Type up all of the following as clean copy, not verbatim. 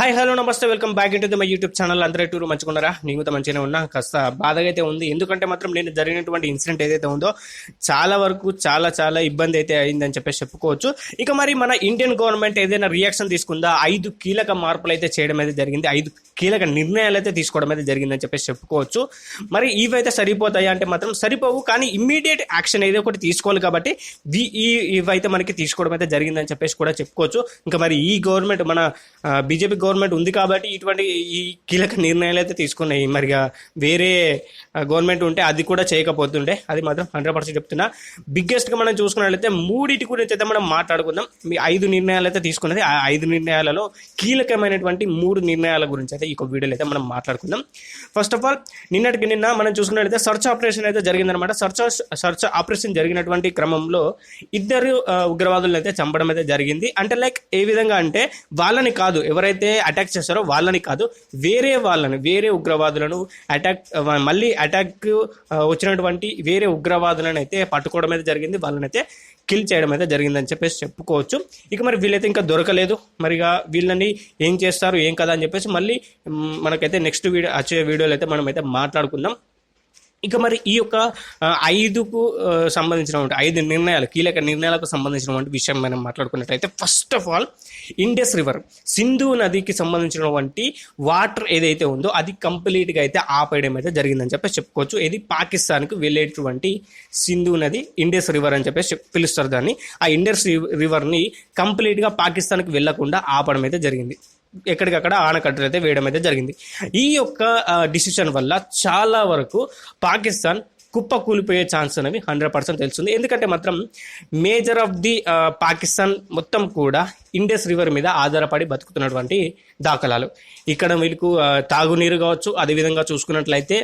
Hi hello నమస్తే, welcome back into my YouTube channel. అందరూ tour మంచుకున్నారా? నేను కూడా మంచిగానే ఉన్నా. కాస్త బాధగా అయితే ఉంది, ఎందుకంటే మాత్రం నేను జరిగినటువంటి ఇన్సిడెంట్ ఏదైతే ఉందో చాలా వరకు చాలా ఇబ్బంది అయితే అయిందని చెప్పేసి చెప్పుకోవచ్చు. ఇక మరి మన ఇండియన్ గవర్నమెంట్ ఏదైనా రియాక్షన్ తీసుకుందా? 5 కీలక మార్పులు అయితే చేయడం అయితే జరిగింది, 5 కీలక నిర్ణయాలు అయితే తీసుకోవడం అయితే జరిగిందని చెప్పేసి చెప్పుకోవచ్చు. మరి ఇవైతే సరిపోతాయి అంటే మాత్రం సరిపోవు, కానీ ఇమ్మీడియట్ యాక్షన్ ఏదో ఒకటి తీసుకోవాలి కాబట్టి ఇవైతే మనకి తీసుకోవడం అయితే జరిగిందని చెప్పేసి కూడా చెప్పుకోవచ్చు. ఇంకా మరి ఈ గవర్నమెంట్ మన బీజేపీ గవర్నమెంట్ ఉంది కాబట్టి ఇటువంటి ఈ కీలక నిర్ణయాలు అయితే తీసుకున్నాయి. మరిగా వేరే గవర్నమెంట్ ఉంటే అది కూడా చేయకపోతుండే, అది మాత్రం 100% చెప్తున్నా. బిగ్గెస్ట్గా మనం చూసుకున్నట్లయితే మూడింటి గురించి అయితే మనం మాట్లాడుకుందాం. మీ 5 నిర్ణయాలు అయితే తీసుకున్నది, ఆ 5 నిర్ణయాలలో కీలకమైనటువంటి 3 నిర్ణయాల గురించి అయితే ఈ వీడియోలో అయితే మనం మాట్లాడుకుందాం. ఫస్ట్ ఆఫ్ ఆల్ నిన్నటికి నిన్న మనం చూసుకున్నట్లయితే సర్చ్ ఆపరేషన్ అయితే జరిగిందనమాట. సర్చ్ ఆపరేషన్ జరిగినటువంటి క్రమంలో 2 ఉగ్రవాదులను అయితే చంపడం అయితే జరిగింది. అంటే లైక్ ఏ విధంగా అంటే వాళ్ళని కాదు, ఎవరైతే అటాక్ చేస్తారో వాళ్ళని కాదు, వేరే ఉగ్రవాదులను మళ్ళీ అటాక్ వచ్చినటువంటి వేరే ఉగ్రవాదులను అయితే పట్టుకోవడం అయితే జరిగింది, వాళ్ళని అయితే కిల్ చేయడం అయితే జరిగిందని చెప్పేసి చెప్పుకోవచ్చు. ఇక మరి వీళ్ళైతే ఇంకా దొరకలేదు, మరిగా వీళ్ళని ఏం చేస్తారు ఏం కదా అని చెప్పేసి మళ్ళీ మనకైతే నెక్స్ట్ వచ్చే వీడియోలో అయితే మనం అయితే మాట్లాడుకుందాం. ఇక మరి ఈ యొక్క 5కు సంబంధించినటువంటి 5 నిర్ణయాలు, కీలక నిర్ణయాలకు సంబంధించినటువంటి విషయం మనం మాట్లాడుకున్నట్లయితే first of all Indus river, Sindhu నదికి సంబంధించినటువంటి వాటర్ ఏదైతే ఉందో అది కంప్లీట్గా అయితే ఆపేయడం అయితే జరిగిందని చెప్పేసి చెప్పుకోవచ్చు. ఇది పాకిస్తాన్కి వెళ్ళేటువంటి సింధు నది ఇండస్ రివర్ అని చెప్పేసి పిలుస్తారు దాన్ని. ఆ ఇండస్ రివర్ని కంప్లీట్గా పాకిస్తాన్కి వెళ్లకుండా ఆపడం అయితే జరిగింది, ఎక్కడికక్కడ ఆనకట్టలు అయితే వేయడం అయితే జరిగింది. ఈ యొక్క డిసిషన్ వల్ల చాలా వరకు పాకిస్తాన్ కుప్ప కూలిపోయే ఛాన్స్ అనేవి 100% తెలుస్తుంది. ఎందుకంటే మాత్రం మేజర్ ఆఫ్ ది పాకిస్తాన్ మొత్తం కూడా ఇండస్ రివర్ మీద ఆధారపడి బతుకుతున్నటువంటి దాఖలాలు. ఇక్కడ వీళ్ళకు తాగునీరు కావచ్చు, అదేవిధంగా చూసుకున్నట్లయితే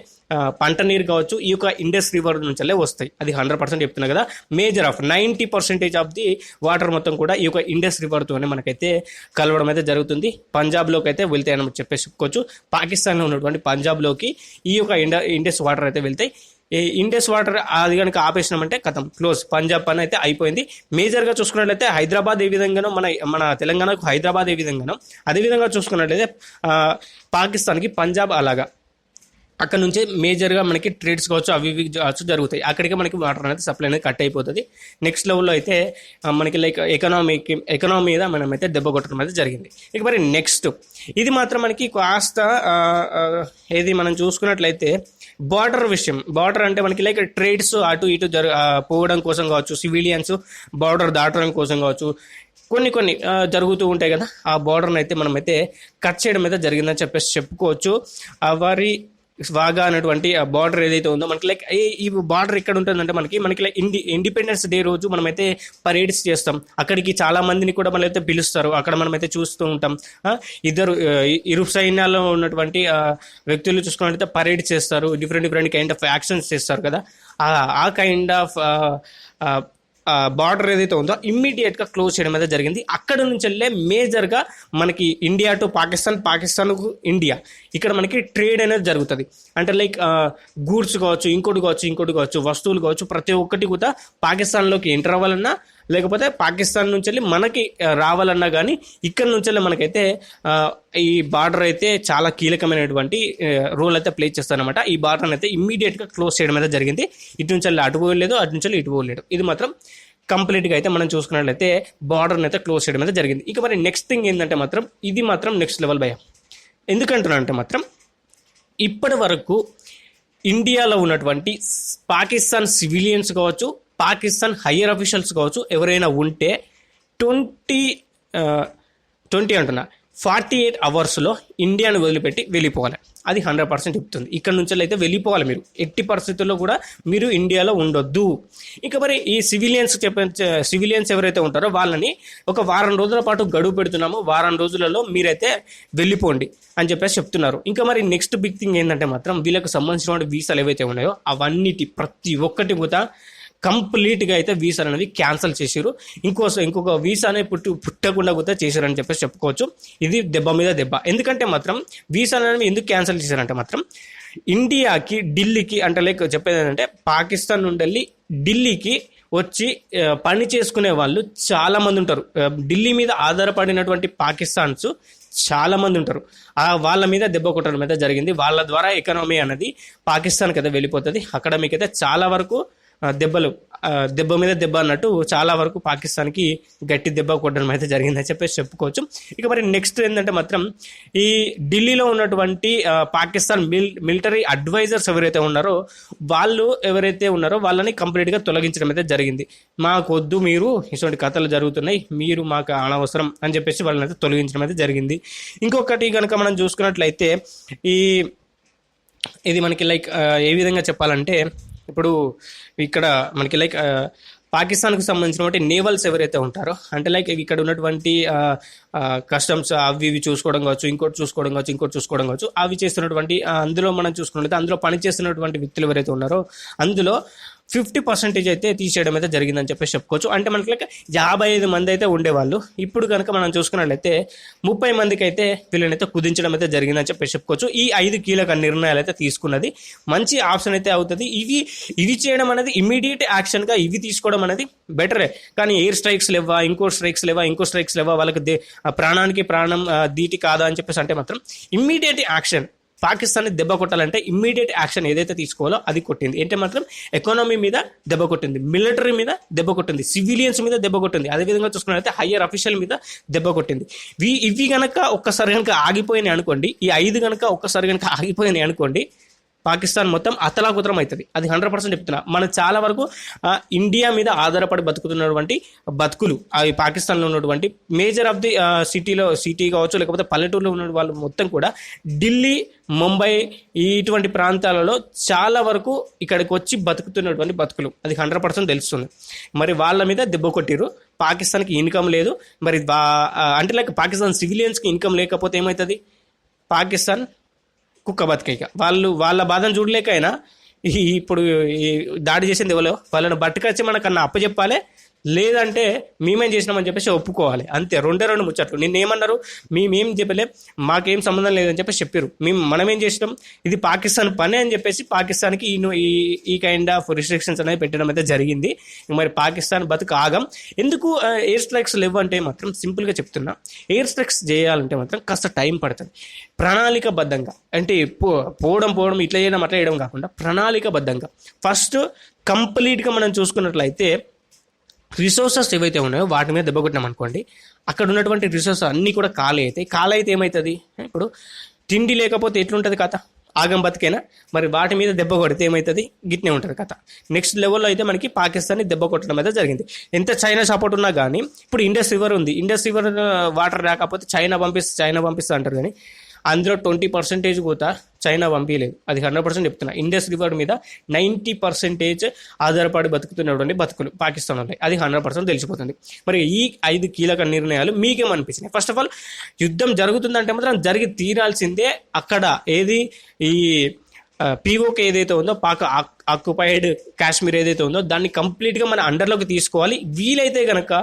పంట నీరు కావచ్చు, ఈ యొక్క ఇండస్ రివర్ నుంచే వస్తాయి. అది 100% చెప్తున్నా కదా. Major of 90% of the water మొత్తం కూడా ఈ యొక్క ఇండస్ రివర్తోనే మనకైతే కలవడం అయితే జరుగుతుంది. పంజాబ్లోకి అయితే వెళ్తాయని చెప్పేసి చెప్పుకోవచ్చు. పాకిస్తాన్లో ఉన్నటువంటి పంజాబ్లోకి ఈ యొక్క ఇండస్ వాటర్ అయితే వెళ్తాయి. ఈ ఇండస్ వాటర్ అది కనుక ఆపేసినామంటే కథం, క్లోజ్, పంజాబ్ పని అయితే అయిపోయింది. మేజర్గా చూసుకున్నట్లయితే హైదరాబాద్ ఏ విధంగానో మన తెలంగాణకు హైదరాబాద్ ఏ విధంగానో అదేవిధంగా చూసుకున్నట్లయితే పాకిస్తాన్కి పంజాబ్ అలాగా అక్కడ నుంచే మేజర్గా మనకి ట్రేడ్స్ కావచ్చు అవి ఇవి కావచ్చు జరుగుతాయి. అక్కడికి మనకి వాటర్ అనేది సప్లై అనేది కట్ అయిపోతుంది. నెక్స్ట్ లెవెల్లో అయితే మనకి లైక్ ఎకనామీ మీద మనం అయితే దెబ్బ కొట్టడం అయితే జరిగింది. ఇక మరి నెక్స్ట్ ఇది మాత్రం మనకి కాస్త ఏది మనం చూసుకున్నట్లయితే బార్డర్ విషయం. బార్డర్ అంటే మనకి లైక్ ట్రేడ్స్ అటు ఇటు పోవడం కోసం కావచ్చు, సివిలియన్స్ బార్డర్ దాటడం కోసం కావచ్చు, కొన్ని జరుగుతూ ఉంటాయి కదా. ఆ బార్డర్ని అయితే మనమైతే కట్ చేయడం అయితే జరిగిందని చెప్పేసి చెప్పుకోవచ్చు. వారి వాగా అనేటువంటి ఆ బార్డర్ ఏదైతే ఉందో మనకి లైక్ ఈ బార్డర్ ఎక్కడ ఉంటుందంటే మనకి లైక్ ఇండిపెండెన్స్ డే రోజు మనమైతే పరేడ్స్ చేస్తాం. అక్కడికి చాలా మందిని కూడా మనమైతే పిలుస్తారు, అక్కడ మనమైతే చూస్తూ ఉంటాం. ఇరు సైన్యాల్లో ఉన్నటువంటి వ్యక్తులు చూసుకున్నట్లయితే పరేడ్ చేస్తారు, డిఫరెంట్ కైండ్ ఆఫ్ యాక్షన్స్ చేస్తారు కదా. ఆ కైండ్ ఆఫ్ బార్డర్ ఏదైతే ఉందో ఇమ్మీడియట్గా క్లోజ్ చేయడం అయితే జరిగింది. అక్కడ నుంచి వెళ్ళే మేజర్గా మనకి ఇండియా టు పాకిస్తాన్కు ఇండియా, ఇక్కడ మనకి ట్రేడ్ అనేది జరుగుతుంది. అంటే లైక్ గూడ్స్ కావచ్చు, ఇంకోటి కావచ్చు, వస్తువులు కావచ్చు, ప్రతి ఒక్కటి కూడా పాకిస్తాన్లోకి ఎంటర్ అవ్వాలన్నా లేకపోతే పాకిస్తాన్ నుంచి వెళ్ళి మనకి రావాలన్నా కానీ ఇక్కడ నుంచి వెళ్ళి మనకైతే ఈ బార్డర్ అయితే చాలా కీలకమైనటువంటి రోల్ అయితే ప్లే చేస్తారనమాట. ఈ బార్డర్ అయితే ఇమ్మీడియట్గా క్లోజ్ చేయడం అయితే జరిగింది. ఇటు నుంచి వెళ్ళి అటు పోలేదు, అటు నుంచి వెళ్ళి ఇటు పోలేదు. ఇది మాత్రం కంప్లీట్గా అయితే మనం చూసుకున్నట్లయితే బార్డర్ని అయితే క్లోజ్ చేయడం అయితే జరిగింది. ఇక మరి నెక్స్ట్ థింగ్ ఏంటంటే మాత్రం ఇది మాత్రం నెక్స్ట్ లెవెల్ భయం. ఎందుకంటున్నానంటే మాత్రం ఇప్పటి వరకు ఇండియాలో ఉన్నటువంటి పాకిస్తాన్ సివిలియన్స్ కావచ్చు, పాకిస్తాన్ హయ్యర్ అఫీషియల్స్ కావచ్చు, ఎవరైనా ఉంటే 48 అవర్స్లో ఇండియాను వదిలిపెట్టి వెళ్ళిపోవాలి. అది 100% చెప్తుంది. ఇక్కడ నుంచి అయితే వెళ్ళిపోవాలి, మీరు ఎట్టి పరిస్థితుల్లో కూడా మీరు ఇండియాలో ఉండొద్దు. ఇక మరి ఈ సివిలియన్స్ ఎవరైతే ఉంటారో వాళ్ళని ఒక వారం రోజుల పాటు గడువు పెడుతున్నాము, వారం రోజులలో మీరైతే వెళ్ళిపోండి అని చెప్పేసి చెప్తున్నారు. ఇంకా మరి నెక్స్ట్ బిగ్ థింగ్ ఏంటంటే మాత్రం వీళ్ళకి సంబంధించిన వీసాలు ఏవైతే ఉన్నాయో అవన్నిటి ప్రతి ఒక్కటి కూడా కంప్లీట్గా అయితే వీసాలు అనేవి క్యాన్సిల్ చేశారు. ఇంకొక వీసానే పుట్టకుండా కూడా చేశారని చెప్పేసి చెప్పుకోవచ్చు. ఇది దెబ్బ మీద దెబ్బ. ఎందుకంటే మాత్రం వీసాలు అనేవి ఎందుకు క్యాన్సిల్ చేశారంటే మాత్రం ఇండియాకి, ఢిల్లీకి, అంటే లైక్ చెప్పేది ఏంటంటే పాకిస్తాన్ నుండి వెళ్ళి ఢిల్లీకి వచ్చి పని చేసుకునే వాళ్ళు చాలా మంది ఉంటారు. ఢిల్లీ మీద ఆధారపడినటువంటి పాకిస్తాన్స్ చాలా మంది ఉంటారు. వాళ్ళ మీద దెబ్బ కొట్టడం అయితే జరిగింది. వాళ్ళ ద్వారా ఎకానమీ అనేది పాకిస్తాన్కి అయితే వెళ్ళిపోతుంది. అక్కడ మీకైతే చాలా వరకు దెబ్బ మీద దెబ్బ అన్నట్టు చాలా వరకు పాకిస్తాన్కి గట్టి దెబ్బ కొట్టడం అయితే జరిగిందని చెప్పేసి చెప్పుకోవచ్చు. ఇక మరి నెక్స్ట్ ఏంటంటే మాత్రం ఈ ఢిల్లీలో ఉన్నటువంటి పాకిస్తాన్ మిలిటరీ అడ్వైజర్స్ ఎవరైతే ఉన్నారో వాళ్ళని కంప్లీట్గా తొలగించడం అయితే జరిగింది. మాకు వద్దు, మీరు ఇటువంటి కథలు జరుగుతున్నాయి, మీరు మాకు అనవసరం అని చెప్పేసి వాళ్ళని అయితే తొలగించడం అయితే జరిగింది. ఇంకొకటి కనుక మనం చూసుకున్నట్లయితే ఇది మనకి లైక్ ఏ విధంగా చెప్పాలంటే, ఇప్పుడు ఇక్కడ మనకి లైక్ పాకిస్తాన్కు సంబంధించినటువంటి నేవల్స్ ఎవరైతే ఉంటారో, అంటే లైక్ ఇక్కడ ఉన్నటువంటి కస్టమ్స్ అవి ఇవి చూసుకోవడం కావచ్చు, ఇంకోటి చూసుకోవడం కావచ్చు, అవి చేస్తున్నటువంటి అందులో మనం చూసుకున్నట్లయితే అందులో పనిచేస్తున్నటువంటి వ్యక్తులు ఎవరైతే ఉన్నారో అందులో 50% అయితే తీసేయడం అయితే జరిగిందని చెప్పేసి చెప్పుకోవచ్చు. అంటే మనకి లైక్ 55 మంది అయితే ఉండేవాళ్ళు. ఇప్పుడు కనుక మనం చూసుకున్నట్లయితే 30 మందికి అయితే వీళ్ళనైతే కుదించడం అయితే జరిగిందని చెప్పేసి చెప్పుకోవచ్చు. ఈ 5 కీలక నిర్ణయాలు అయితే తీసుకున్నది మంచి ఆప్షన్ అయితే అవుతుంది. ఇవి చేయడం అనేది ఇమ్మీడియట్ యాక్షన్గా ఇవి తీసుకోవడం అనేది బెటరే. కానీ ఎయిర్ స్ట్రైక్స్ లేవా, ఇంకో స్ట్రైక్స్ లేవా, వాళ్ళకి ప్రాణానికి ప్రాణం దీటి కాదా అని చెప్పేసి అంటే మాత్రం ఇమ్మీడియట్ యాక్షన్, పాకిస్తాన్ని దెబ్బ కొట్టాలంటే ఇమ్మీడియట్ యాక్షన్ ఏదైతే తీసుకోవాలో అది కొట్టింది. ఏంటంటే మాత్రం ఎకానమీ మీద దెబ్బ కొట్టింది, మిలిటరీ మీద దెబ్బ కొట్టింది, సివిలియన్స్ మీద దెబ్బ కొట్టింది, అదేవిధంగా చూసుకున్నట్లయితే హయ్యర్ అఫీషియల్ మీద దెబ్బ కొట్టింది. ఇవి కనుక ఒక్కసారి కనుక ఆగిపోయినాయి అనుకోండి, ఈ 5 కనుక ఒక్కసారి కనుక ఆగిపోయినాయి అనుకోండి, పాకిస్తాన్ మొత్తం అతలాకుతలం అవుతుంది. అది 100% చెప్తున్నా. మనం చాలా వరకు ఇండియా మీద ఆధారపడి బతుకుతున్నటువంటి బతుకులు అవి పాకిస్తాన్లో ఉన్నటువంటి మేజర్ ఆఫ్ ది సిటీ కావచ్చు, లేకపోతే పల్లెటూరులో ఉన్న వాళ్ళు మొత్తం కూడా ఢిల్లీ, ముంబై ఇటువంటి ప్రాంతాలలో చాలా వరకు ఇక్కడికి వచ్చి బతుకుతున్నటువంటి బతుకులు అది 100% తెలుస్తుంది. మరి వాళ్ళ మీద దెబ్బ కొట్టిరు. పాకిస్తాన్కి ఇన్కమ్ లేదు. మరి అంటే లైక్ పాకిస్తాన్ సివిలియన్స్కి ఇన్కమ్ లేకపోతే ఏమవుతుంది? పాకిస్తాన్ కుక్క బతికేక వాళ్ళ బాధను చూడలేకైనా ఇప్పుడు ఈ దాడి చేసింది ఎవరో వాళ్ళని బట్టుకొచ్చి మనకన్నా అప్పచెప్పాలి, లేదంటే మేమేం చేసినామని చెప్పేసి ఒప్పుకోవాలి. అంతే, రెండు ముచ్చట్లు. నిన్నేమన్నారు? మేమేం చెప్పలే, మాకేం సంబంధం లేదని చెప్పేసి చెప్పారు. మనమేం చేసినాం, ఇది పాకిస్తాన్ పని అని చెప్పేసి పాకిస్తాన్కి ఈ కైండ్ ఆఫ్ రిస్ట్రిక్షన్స్ అనేది పెట్టడం అయితే జరిగింది. మరి పాకిస్తాన్ బతుకు ఆగం. ఎందుకు ఎయిర్ స్ట్రైక్స్ లేవు అంటే మాత్రం సింపుల్గా చెప్తున్నా, ఎయిర్ స్ట్రైక్స్ చేయాలంటే మాత్రం కాస్త టైం పడుతుంది. ప్రణాళికబద్ధంగా, అంటే పోవడం ఇట్లా చేయడం అట్లా చేయడం కాకుండా ప్రణాళికబద్ధంగా ఫస్ట్ కంప్లీట్గా మనం చూసుకున్నట్లయితే రిసోర్సెస్ ఏవైతే ఉన్నాయో వాటి మీద దెబ్బ కొట్టినాం అనుకోండి, అక్కడ ఉన్నటువంటి రిసోర్సెస్ అన్నీ కూడా ఖాళీ అయితే ఏమవుతుంది? ఇప్పుడు తిండి లేకపోతే ఎట్లుంటుంది కథ? ఆగం బతికేనా? మరి వాటి మీద దెబ్బ కొడితే ఏమవుతుంది? గిట్నే ఉంటుంది కథ. నెక్స్ట్ లెవెల్లో అయితే మనకి పాకిస్తాన్ని దెబ్బ కొట్టడం అయితే జరిగింది. ఎంత చైనా సపోర్ట్ ఉన్నా కానీ, ఇప్పుడు ఇండస్ రివర్ ఉంది, ఇండస్ రివర్ వాటర్ రాకపోతే చైనా పంపిస్తా అంటారు. కానీ అందులో 20% కూడా చైనా పంపించలేదు. అది 100% చెప్తున్నా. ఇండస్ రివర్ మీద 90% ఆధారపడి బతుకుతున్నటువంటి బతుకులు పాకిస్తాన్ ఉన్నాయి. అది 100% తెలిసిపోతుంది. మరి ఈ 5 కీలక నిర్ణయాలు మీకేమనిపించినాయి? ఫస్ట్ ఆఫ్ ఆల్, యుద్ధం జరుగుతుందంటే మాత్రం జరిగి తీరాల్సిందే. అక్కడ ఈ పీఓకే ఏదైతే ఉందో, పాక్ ఆక్యుపైడ్ కాశ్మీర్ ఏదైతే ఉందో దాన్ని కంప్లీట్గా మన అండర్లోకి తీసుకోవాలి. వీలైతే కనుక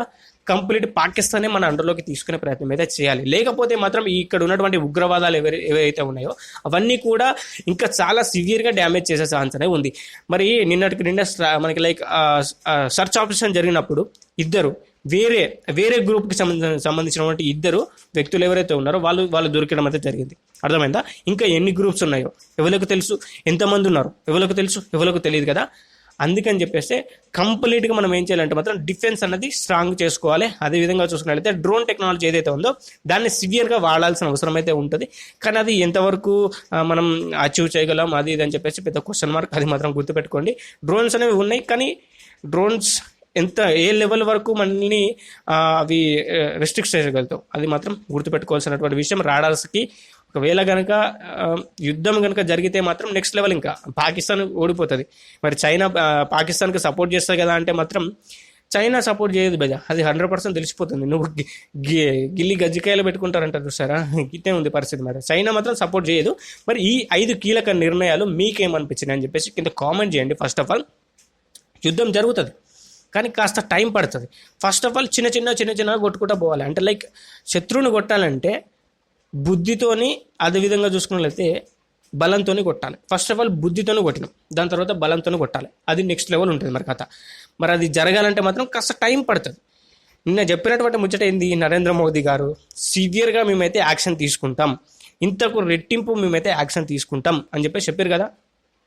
కంప్లీట్ పాకిస్తానే మన అండర్లోకి తీసుకునే ప్రయత్నం అయితే చేయాలి. లేకపోతే మాత్రం ఇక్కడ ఉన్నటువంటి ఉగ్రవాదాలు ఏవైతే ఉన్నాయో అవన్నీ కూడా ఇంకా చాలా సివియర్గా డ్యామేజ్ చేసే ఛాన్స్ అనేది ఉంది. మరి నిన్న మనకి లైక్ సర్చ్ ఆపరేషన్ జరిగినప్పుడు ఇద్దరు వేరే గ్రూప్కి సంబంధించినటువంటి 2 వ్యక్తులు ఎవరైతే ఉన్నారో వాళ్ళు దొరికడం అయితే జరిగింది. అర్థమైందా? ఇంకా ఎన్ని గ్రూప్స్ ఉన్నాయో ఎవరికి తెలుసు, ఎంతమంది ఉన్నారో ఎవరికి తెలియదు కదా. అందుకని చెప్పేస్తే కంప్లీట్గా మనం ఏం చేయాలంటే మాత్రం డిఫెన్స్ అన్నది స్ట్రాంగ్ చేసుకోవాలి. అదేవిధంగా చూసుకున్నట్లయితే డ్రోన్ టెక్నాలజీ ఏదైతే ఉందో దాన్ని సివియర్గా వాడాల్సిన అవసరం అయితే ఉంటుంది. కానీ అది ఎంతవరకు మనం అచీవ్ చేయగలం అది ఇది అని చెప్పేసి పెద్ద క్వశ్చన్ మార్క్. అది మాత్రం గుర్తుపెట్టుకోండి. డ్రోన్స్ అనేవి ఉన్నాయి, కానీ డ్రోన్స్ ఏ లెవెల్ వరకు మనల్ని అవి రెస్ట్రిక్ట్ చేయగలుగుతావు అది మాత్రం గుర్తుపెట్టుకోవాల్సినటువంటి విషయం. రాడార్స్కి ఒకవేళ కనుక యుద్ధం కనుక జరిగితే మాత్రం నెక్స్ట్ లెవెల్, ఇంకా పాకిస్తాన్ ఓడిపోతుంది. మరి చైనా పాకిస్తాన్కి సపోర్ట్ చేస్తుంది కదా అంటే మాత్రం చైనా సపోర్ట్ చేయదు భయ్యా, అది 100% తెలిసిపోతుంది. నువ్వు గిల్లి గజ్జికాయలు పెట్టుకుంటారంటారు చూసారా, ఇట్టే ఉంది పరిస్థితి. మరి చైనా మాత్రం సపోర్ట్ చేయదు. మరి ఈ 5 కీలక నిర్ణయాలు మీకేమనిపించినాయి అని చెప్పేసి కింద కామెంట్ చేయండి. ఫస్ట్ ఆఫ్ ఆల్, యుద్ధం జరుగుతుంది కానీ కాస్త టైం పడుతుంది. ఫస్ట్ ఆఫ్ ఆల్ చిన్న కొట్టుకుంటూ పోవాలి. అంటే లైక్ శత్రువుని కొట్టాలంటే బుద్ధితోని, అదేవిధంగా చూసుకున్నట్లయితే బలంతోని కొట్టాలి. ఫస్ట్ ఆఫ్ ఆల్ బుద్ధితోని కొట్టినాం, దాని తర్వాత బలంతోని కొట్టాలి. అది నెక్స్ట్ లెవెల్ ఉంటుంది మరి కథ. మరి అది జరగాలంటే మాత్రం కాస్త టైం పడుతుంది. నిన్న చెప్పినటువంటి ముచ్చట ఏంది, నరేంద్ర మోదీ గారు సివియర్గా మేమైతే యాక్షన్ తీసుకుంటాం, ఇంతకు రెట్టింపు మేమైతే యాక్షన్ తీసుకుంటాం అని చెప్పేసి చెప్పారు కదా.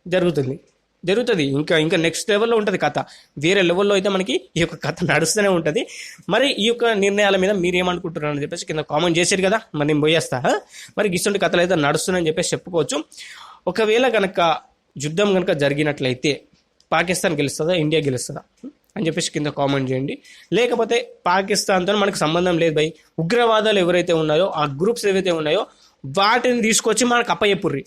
జరుగుతుంది ఇంకా ఇంకా నెక్స్ట్ లెవెల్లో ఉంటుంది కథ. వేరే లెవెల్లో అయితే మనకి ఈ యొక్క కథ నడుస్తూనే ఉంటుంది. మరి ఈ యొక్క నిర్ణయాల మీద మీరు ఏమనుకుంటున్నారు అని చెప్పేసి కింద కామెంట్ చేశారు కదా. మరి నేను పోయేస్తా. మరి ఇటువంటి కథలు అయితే నడుస్తున్నాయని చెప్పేసి చెప్పుకోవచ్చు. ఒకవేళ కనుక యుద్ధం కనుక జరిగినట్లయితే పాకిస్తాన్ గెలుస్తుందా, ఇండియా గెలుస్తుందా అని చెప్పేసి కింద కామెంట్ చేయండి. లేకపోతే పాకిస్తాన్తో మనకు సంబంధం లేదు భయ్, ఉగ్రవాదాలు ఎవరైతే ఉన్నాయో ఆ గ్రూప్స్ ఏవైతే ఉన్నాయో వాటిని తీసుకొచ్చి మనకు అప్పచెప్పుర్రి,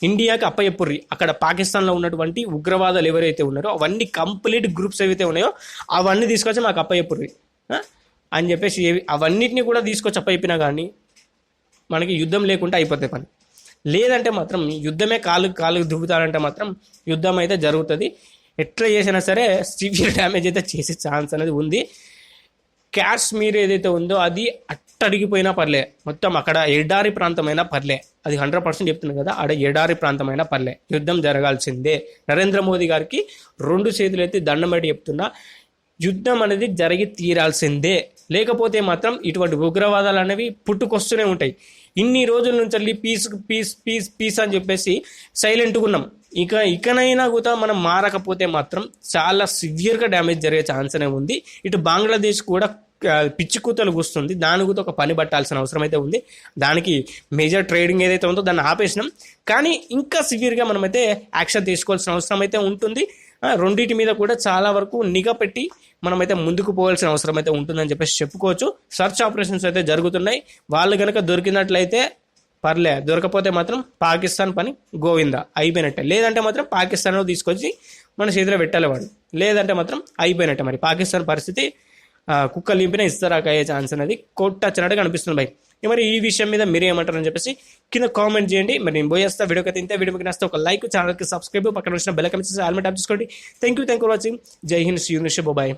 ఇండియాకి అప్పచెప్పుర్రి. అక్కడ పాకిస్తాన్లో ఉన్నటువంటి ఉగ్రవాదాలు ఎవరైతే ఉన్నారో అవన్నీ కంప్లీట్ గ్రూప్స్ ఏవైతే ఉన్నాయో అవన్నీ తీసుకొచ్చి మాకు అప్పచెప్పుర్రి అని చెప్పేసి అవన్నిటిని కూడా తీసుకొచ్చి అప్పచెప్పినా కానీ మనకి యుద్ధం లేకుండా అయిపోతాయి పని. లేదంటే మాత్రం యుద్ధమే కాలు దువ్వుతారంటే మాత్రం యుద్ధం అయితే జరుగుతుంది. ఎట్లా చేసినా సరే సివియర్ డ్యామేజ్ అయితే చేసే ఛాన్స్ అనేది ఉంది. కాశ్మీర్ ఏదైతే ఉందో అది అట్టడిగిపోయినా పర్లే, మొత్తం అక్కడ ఎడారి ప్రాంతమైనా పర్లే, అది 100% చెప్తున్నాను కదా, ఆడ ఎడారి ప్రాంతమైనా పర్లే, యుద్ధం జరగాల్సిందే. నరేంద్ర మోదీ గారికి 2 చేతులు ఎత్తి దండం పెట్టి చెప్తున్నా, యుద్ధం అనేది జరిగి తీరాల్సిందే. లేకపోతే మాత్రం ఇటువంటి ఉగ్రవాదాలు అనేవి పుట్టుకొస్తూనే ఉంటాయి. ఇన్ని రోజుల నుంచి వెళ్ళి పీస్ పీస్ పీస్ పీస్ అని చెప్పేసి సైలెంట్గా ఉన్నాం. ఇకనైనా కూడా మనం మారకపోతే మాత్రం చాలా సివియర్గా డ్యామేజ్ జరిగే ఛాన్స్ అనే ఉంది. ఇటు బంగ్లాదేశ్ కూడా పిచ్చి కూతలు కూస్తుంది, దాని కూడా ఒక పని పట్టాల్సిన అవసరం అయితే ఉంది. దానికి మేజర్ ట్రేడింగ్ ఏదైతే ఉందో దాన్ని ఆపేసినాం, కానీ ఇంకా సివియర్గా మనమైతే యాక్షన్ తీసుకోవాల్సిన అవసరం అయితే ఉంటుంది. రెండింటి మీద కూడా చాలా వరకు నిఘా పెట్టి మనమైతే ముందుకు పోవాల్సిన అవసరం అయితే ఉంటుందని చెప్పేసి చెప్పుకోవచ్చు. సర్చ్ ఆపరేషన్స్ అయితే జరుగుతున్నాయి. వాళ్ళు కనుక దొరికినట్లయితే పర్లే, దొరకపోతే మాత్రం పాకిస్తాన్ పని గోవిందా అయిపోయినట్టే. లేదంటే మాత్రం పాకిస్తాన్లో తీసుకొచ్చి మన చేతిలో పెట్టాలి వాడు, లేదంటే మాత్రం అయిపోయినట్టే. మరి పాకిస్తాన్ పరిస్థితి కుక్కలు నింపిన ఇస్తారాక అయ్యే ఛాన్స్ అనేది కొట్టచ్చినట్టుగా కనిపిస్తుంది భయ్. మరి ఈ విషయం మీద మీరు ఏమంటారని చెప్పేసి కింద కామెంట్ చేయండి. మరి నేను పోయేస్తా. వీడియోకి అయితే వీడియోకి నచ్చితే ఒక లైక్, ఛానల్కి సబ్స్క్రైబ్, పక్కన వచ్చిన బెల్ ఐకాన్ ఆల్ మీద ట్యాప్ చేసుకోండి. Thank you for watching. Jai Hind, see you next. Bye.